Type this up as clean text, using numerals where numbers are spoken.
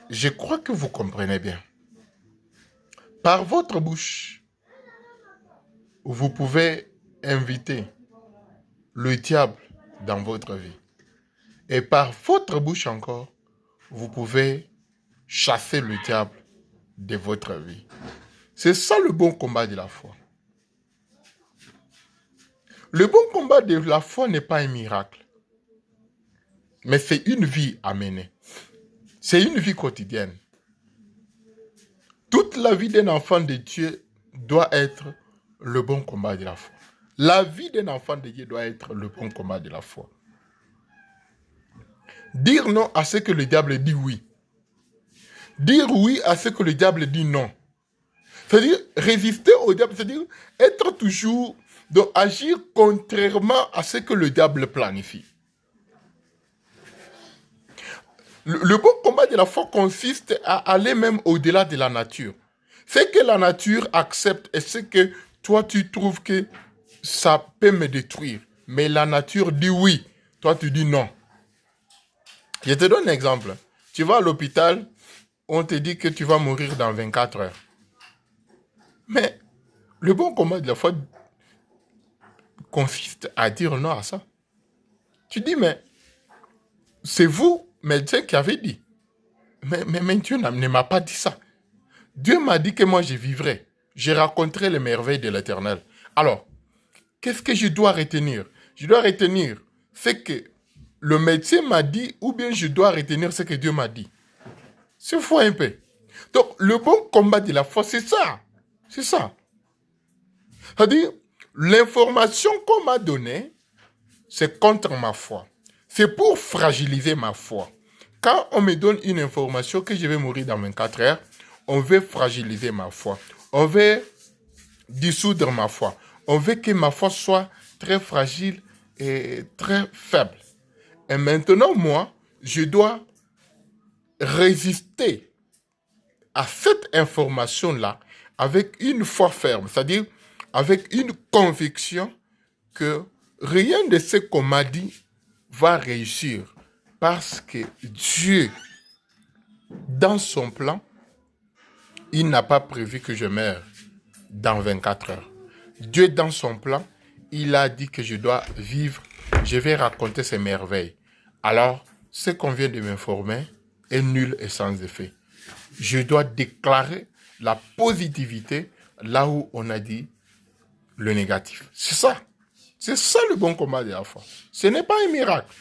Je crois que vous comprenez bien. Par votre bouche, vous pouvez inviter le diable dans votre vie. Et par votre bouche encore, vous pouvez chasser le diable de votre vie. C'est ça le bon combat de la foi. Le bon combat de la foi n'est pas un miracle, mais c'est une vie à mener. C'est une vie quotidienne. Toute la vie d'un enfant de Dieu doit être le bon combat de la foi. La vie d'un enfant de Dieu doit être le bon combat de la foi. Dire non à ce que le diable dit oui. Dire oui à ce que le diable dit non. C'est-à-dire résister au diable, c'est-à-dire être toujours, donc agir contrairement à ce que le diable planifie. Le bon combat de la foi consiste à aller même au-delà de la nature. Ce que la nature accepte et ce que toi tu trouves que ça peut me détruire. Mais la nature dit oui, toi tu dis non. Je te donne un exemple. Tu vas à l'hôpital, on te dit que tu vas mourir dans 24 heures. Mais le bon combat de la foi consiste à dire non à ça. Tu dis, mais c'est vous, médecin, qui avez dit. Mais Dieu ne m'a pas dit ça. Dieu m'a dit que moi je vivrai. Je raconterai les merveilles de l'Éternel. Alors, qu'est-ce que je dois retenir? Je dois retenir ce que le médecin m'a dit ou bien je dois retenir ce que Dieu m'a dit. C'est fou un peu. Donc, le bon combat de la foi, c'est ça. C'est ça. C'est-à-dire, l'information qu'on m'a donnée, c'est contre ma foi. C'est pour fragiliser ma foi. Quand on me donne une information que je vais mourir dans 24 heures, on veut fragiliser ma foi. On veut dissoudre ma foi. On veut que ma foi soit très fragile et très faible. Et maintenant, moi, je dois résister à cette information-là avec une foi ferme, c'est-à-dire avec une conviction que rien de ce qu'on m'a dit va réussir parce que Dieu, dans son plan, il n'a pas prévu que je meure dans 24 heures. Dieu, dans son plan, il a dit que je dois vivre, je vais raconter ses merveilles. Alors, ce qu'on vient de m'informer est nul et sans effet. Je dois déclarer la positivité là où on a dit le négatif. C'est ça. C'est ça le bon combat de la foi. Ce n'est pas un miracle.